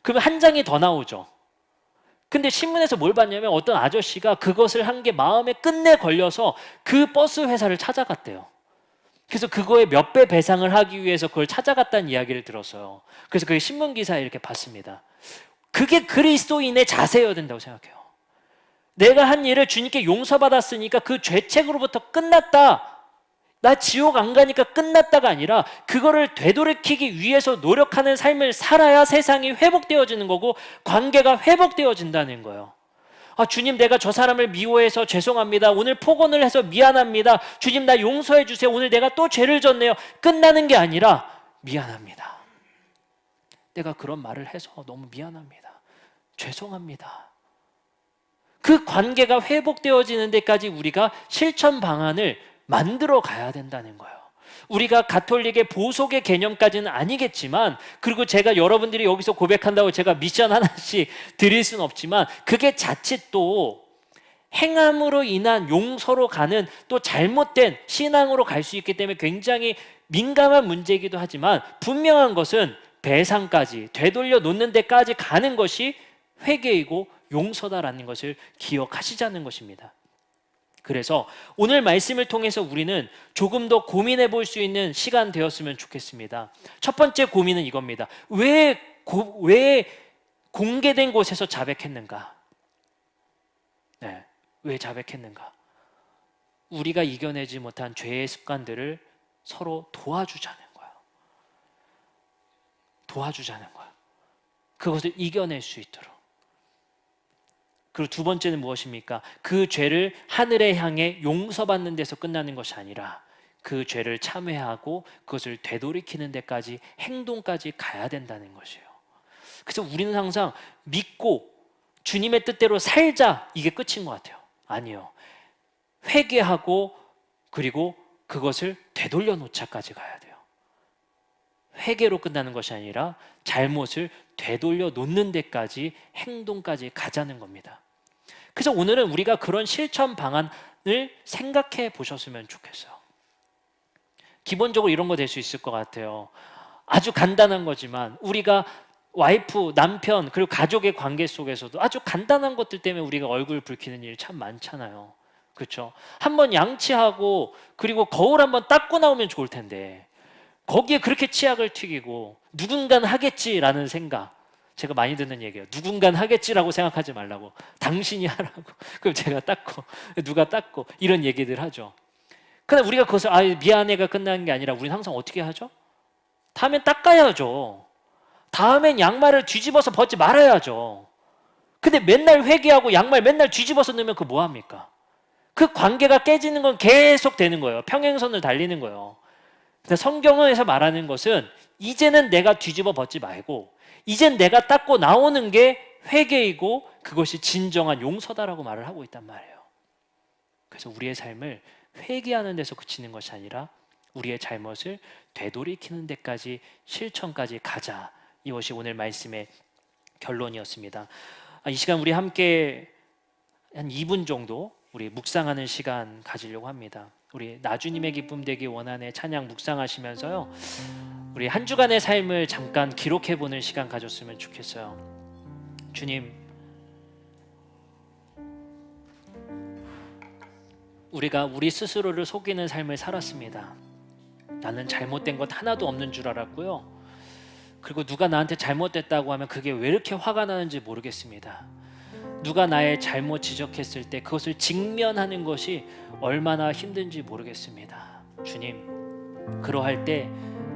그러면 한 장이 더 나오죠. 근데 신문에서 뭘 봤냐면 어떤 아저씨가 그것을 한 게 마음에 끝내 걸려서 그 버스 회사를 찾아갔대요. 그래서 그거에 몇 배 배상을 하기 위해서 그걸 찾아갔다는 이야기를 들었어요. 그래서 그게 신문 기사에 이렇게 봤습니다. 그게 그리스도인의 자세여야 된다고 생각해요. 내가 한 일을 주님께 용서받았으니까 그 죄책으로부터 끝났다. 나 지옥 안 가니까 끝났다가 아니라 그거를 되돌이키기 위해서 노력하는 삶을 살아야 세상이 회복되어지는 거고 관계가 회복되어진다는 거예요. 아, 주님 내가 저 사람을 미워해서 죄송합니다. 오늘 폭언을 해서 미안합니다. 주님 나 용서해 주세요. 오늘 내가 또 죄를 졌네요. 끝나는 게 아니라 미안합니다. 내가 그런 말을 해서 너무 미안합니다. 죄송합니다. 그 관계가 회복되어지는 데까지 우리가 실천 방안을 만들어 가야 된다는 거예요. 우리가 가톨릭의 보속의 개념까지는 아니겠지만, 그리고 제가 여러분들이 여기서 고백한다고 제가 미션 하나씩 드릴 수는 없지만, 그게 자칫 또 행함으로 인한 용서로 가는 또 잘못된 신앙으로 갈 수 있기 때문에 굉장히 민감한 문제이기도 하지만, 분명한 것은 배상까지 되돌려 놓는 데까지 가는 것이 회개이고 용서다라는 것을 기억하시자는 것입니다. 그래서 오늘 말씀을 통해서 우리는 조금 더 고민해 볼 수 있는 시간 되었으면 좋겠습니다. 첫 번째 고민은 이겁니다. 왜 공개된 곳에서 자백했는가? 네, 왜 자백했는가? 우리가 이겨내지 못한 죄의 습관들을 서로 도와주자는 거예요. 도와주자는 거예요. 그것을 이겨낼 수 있도록. 그리고 두 번째는 무엇입니까? 그 죄를 하늘에 향해 용서받는 데서 끝나는 것이 아니라 그 죄를 참회하고 그것을 되돌이키는 데까지 행동까지 가야 된다는 것이에요. 그래서 우리는 항상 믿고 주님의 뜻대로 살자, 이게 끝인 것 같아요. 아니요. 회개하고 그리고 그것을 되돌려 놓자까지 가야 돼요. 회개로 끝나는 것이 아니라 잘못을 되돌려 놓는 데까지 행동까지 가자는 겁니다. 그래서 오늘은 우리가 그런 실천 방안을 생각해 보셨으면 좋겠어요. 기본적으로 이런 거 될 수 있을 것 같아요. 아주 간단한 거지만 우리가 와이프, 남편, 그리고 가족의 관계 속에서도 아주 간단한 것들 때문에 우리가 얼굴 붉히는 일이 참 많잖아요. 그렇죠? 한번 양치하고 그리고 거울 한번 닦고 나오면 좋을 텐데 거기에 그렇게 치약을 튀기고 누군가는 하겠지라는 생각, 제가 많이 듣는 얘기예요. 누군가는 하겠지라고 생각하지 말라고, 당신이 하라고. 그럼 제가 닦고 누가 닦고 이런 얘기들 하죠. 근데 우리가 그것을 미안해가 끝나는 게 아니라 우리는 항상 어떻게 하죠? 다음엔 닦아야죠. 다음엔 양말을 뒤집어서 벗지 말아야죠. 근데 맨날 회개하고 양말 맨날 뒤집어서 넣으면 그거 뭐합니까? 그 관계가 깨지는 건 계속 되는 거예요. 평행선을 달리는 거예요. 근데 성경에서 말하는 것은 이제는 내가 뒤집어 벗지 말고 이젠 내가 닦고 나오는 게 회개이고 그것이 진정한 용서다라고 말을 하고 있단 말이에요. 그래서 우리의 삶을 회개하는 데서 그치는 것이 아니라 우리의 잘못을 되돌이키는 데까지 실천까지 가자. 이것이 오늘 말씀의 결론이었습니다. 이 시간 우리 함께 한 2분 정도 우리 묵상하는 시간 가지려고 합니다. 우리 나주님의 기쁨 되기 원하네 찬양 묵상하시면서요, 우리 한 주간의 삶을 잠깐 기록해보는 시간 가졌으면 좋겠어요. 주님, 우리가 우리 스스로를 속이는 삶을 살았습니다. 나는 잘못된 것 하나도 없는 줄 알았고요. 그리고 누가 나한테 잘못됐다고 하면 그게 왜 이렇게 화가 나는지 모르겠습니다. 누가 나의 잘못 지적했을 때 그것을 직면하는 것이 얼마나 힘든지 모르겠습니다. 주님, 그러할 때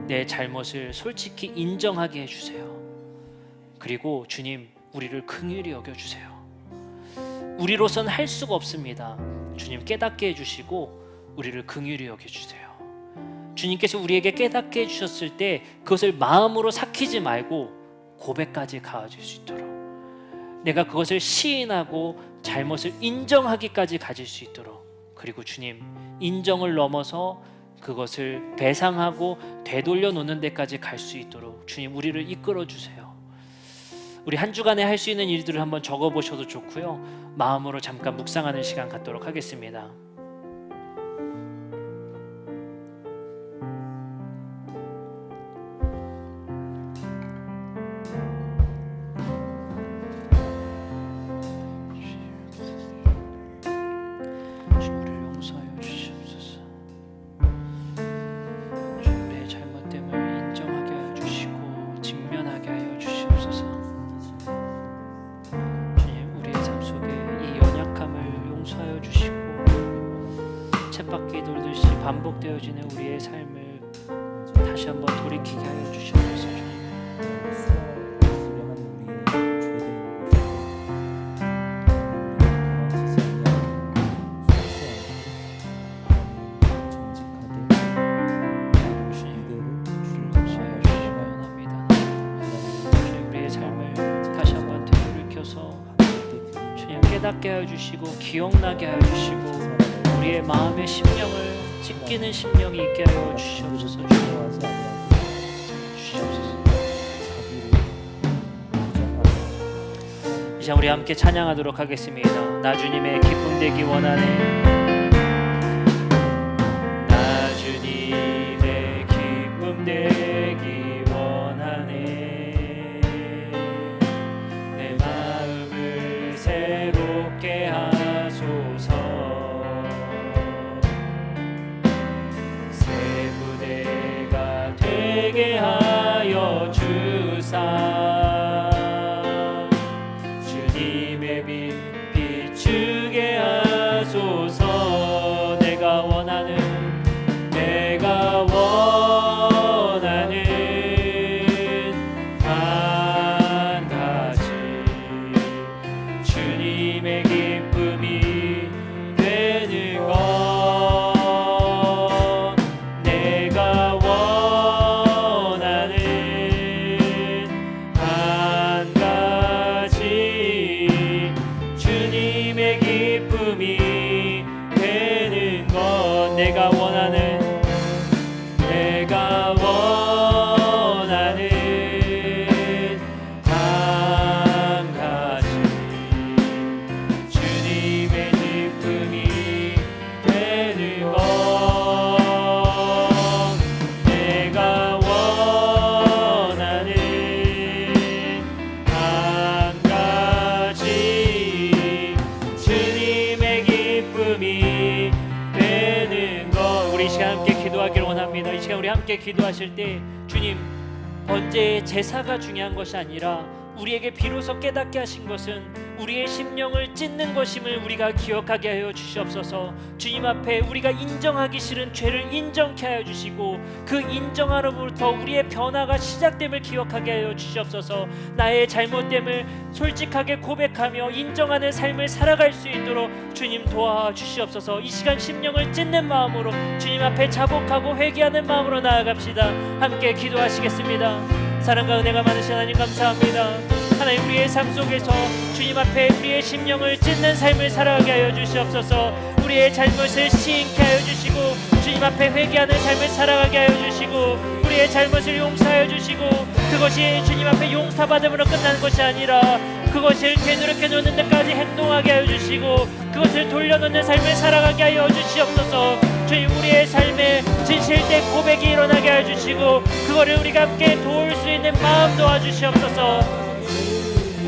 내 잘못을 솔직히 인정하게 해주세요. 그리고 주님, 우리를 긍휼히 여겨주세요. 우리로선 할 수가 없습니다. 주님, 깨닫게 해주시고 우리를 긍휼히 여겨주세요. 주님께서 우리에게 깨닫게 해주셨을 때 그것을 마음으로 삭히지 말고 고백까지 가질 수 있도록, 내가 그것을 시인하고 잘못을 인정하기까지 가질 수 있도록, 그리고 주님, 인정을 넘어서 그것을 배상하고 되돌려 놓는 데까지 갈 수 있도록 주님, 우리를 이끌어 주세요. 우리 한 주간에 할 수 있는 일들을 한번 적어보셔도 좋고요, 마음으로 잠깐 묵상하는 시간 갖도록 하겠습니다. 반복되어지는 우리의 삶을 다시 한번 돌이키게 하여 주시옵소서. 우리의 삶을 다시 한번 되돌이켜서 주님 깨닫게 하여 주시고 기억나게 하여 주시고 우리의 마음의 심령을 찢기는 심령이 있게 하여 주시옵소서. 이제 우리 함께 찬양하도록 하겠습니다. 나 주님의 기쁨 되기 원하네. 나 주님의 기쁨 되기 원하네. 내 마음을 새롭게 하소서. 되게 하여 주사. 주님의 빛 비추게 하소서. 내가 원하는 한 가지 주님의 기쁨이 되는 것. 함께 기도하실 때 주님, 번제의 제사가 중요한 것이 아니라 우리에게 비로소 깨닫게 하신 것은 우리의 심령을 찢는 것임을 우리가 기억하게 하여 주시옵소서. 주님 앞에 우리가 인정하기 싫은 죄를 인정케 하여 주시고 그 인정함으로부터 우리의 변화가 시작됨을 기억하게 하여 주시옵소서. 나의 잘못됨을 솔직하게 고백하며 인정하는 삶을 살아갈 수 있도록 주님 도와주시옵소서. 이 시간 심령을 찢는 마음으로 주님 앞에 자복하고 회개하는 마음으로 나아갑시다. 함께 기도하시겠습니다. 사랑과 은혜가 많으신 하나님 감사합니다. 하나님, 우리의 삶 속에서 주님 앞에 우리의 심령을 찢는 삶을 살아가게 하여 주시옵소서. 우리의 잘못을 시인케 하여 주시고 주님 앞에 회개하는 삶을 살아가게 하여 주시고 우리의 잘못을 용서하여 주시고 그것이 주님 앞에 용서받음으로 끝나는 것이 아니라 그것을 되누르게 놓는 데까지 행동하게 하여 주시고 그것을 돌려놓는 삶을 살아가게 하여 주시옵소서. 주님, 우리의 삶에 진실된 고백이 일어나게 하여 주시고 그거를 우리가 함께 도울 수 있는 마음 도와주시옵소서.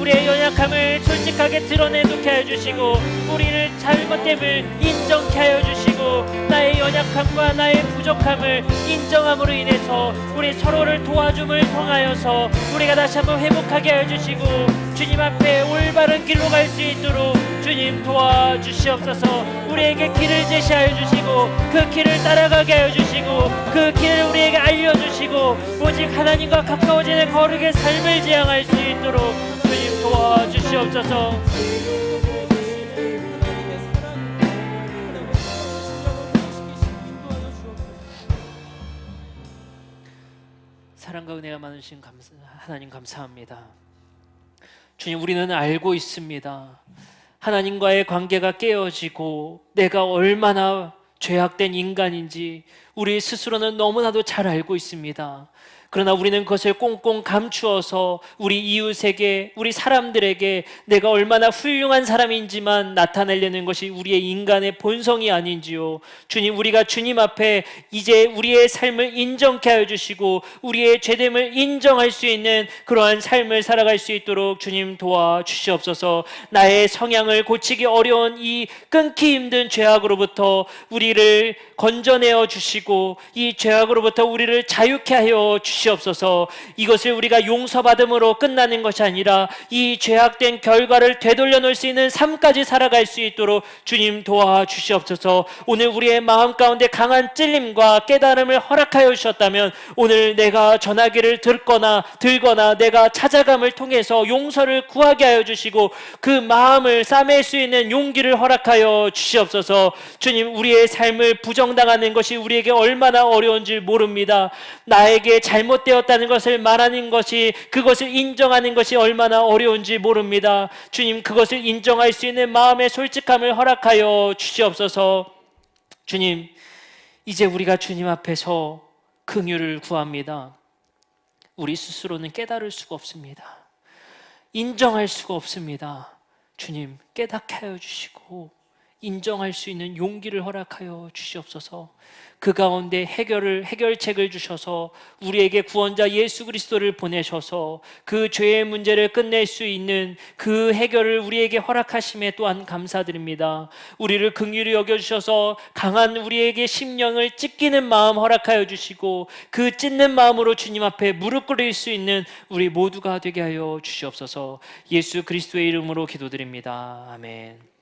우리의 연약함을 솔직하게 드러내놓게 하여 주시고 우리를 잘못됨을 인정케 하여 주시고 나의 연약함과 나의 부족함을 인정함으로 인해서 우리 서로를 도와줌을 통하여서 우리가 다시 한번 회복하게 하여 주시고 주님 앞에 올바른 길로 갈 수 있도록 주님 도와주시옵소서. 우리에게 길을 제시하여 주시고 그 길을 따라가게 하여 주시고 그 길을 우리에게 알려주시고 오직 하나님과 가까워지는 거룩의 삶을 지향할 수 있도록 주님 도와주시옵소서. 사랑과 은혜가 많으신 하나님 감사합니다. 주님, 우리는 알고 있습니다. 하나님과의 관계가 깨어지고 내가 얼마나 죄악된 인간인지 우리 스스로는 너무나도 잘 알고 있습니다. 그러나 우리는 그것을 꽁꽁 감추어서 우리 이웃에게, 우리 사람들에게 내가 얼마나 훌륭한 사람인지만 나타내려는 것이 우리의 인간의 본성이 아닌지요. 주님, 우리가 주님 앞에 이제 우리의 삶을 인정케 하여 주시고 우리의 죄됨을 인정할 수 있는 그러한 삶을 살아갈 수 있도록 주님 도와주시옵소서. 나의 성향을 고치기 어려운 이 끊기 힘든 죄악으로부터 우리를 건져내어 주시고 이 죄악으로부터 우리를 자유케 하여 주시옵소서. 이것을 우리가 용서받음으로 끝나는 것이 아니라 이 죄악된 결과를 되돌려 놓을 수 있는 삶까지 살아갈 수 있도록 주님 도와주시옵소서. 오늘 우리의 마음 가운데 강한 찔림과 깨달음을 허락하여 주셨다면 오늘 내가 전화기를 들거나 내가 찾아감을 통해서 용서를 구하게 하여 주시고 그 마음을 싸맬 수 있는 용기를 허락하여 주시옵소서. 주님, 우리의 삶을 부정당하는 것이 우리에게 얼마나 어려운지 모릅니다. 나에게 잘못되었다는 것을 말하는 것이, 그것을 인정하는 것이 얼마나 어려운지 모릅니다. 주님, 그것을 인정할 수 있는 마음의 솔직함을 허락하여 주시옵소서. 주님, 이제 우리가 주님 앞에서 긍휼을 구합니다. 우리 스스로는 깨달을 수가 없습니다. 인정할 수가 없습니다. 주님, 깨닫게 하여 주시고 인정할 수 있는 용기를 허락하여 주시옵소서. 그 가운데 해결책을 주셔서 우리에게 구원자 예수 그리스도를 보내셔서 그 죄의 문제를 끝낼 수 있는 그 해결을 우리에게 허락하심에 또한 감사드립니다. 우리를 긍휼히 여겨주셔서 강한 우리에게 심령을 찢기는 마음 허락하여 주시고 그 찢는 마음으로 주님 앞에 무릎 꿇을 수 있는 우리 모두가 되게 하여 주시옵소서. 예수 그리스도의 이름으로 기도드립니다. 아멘.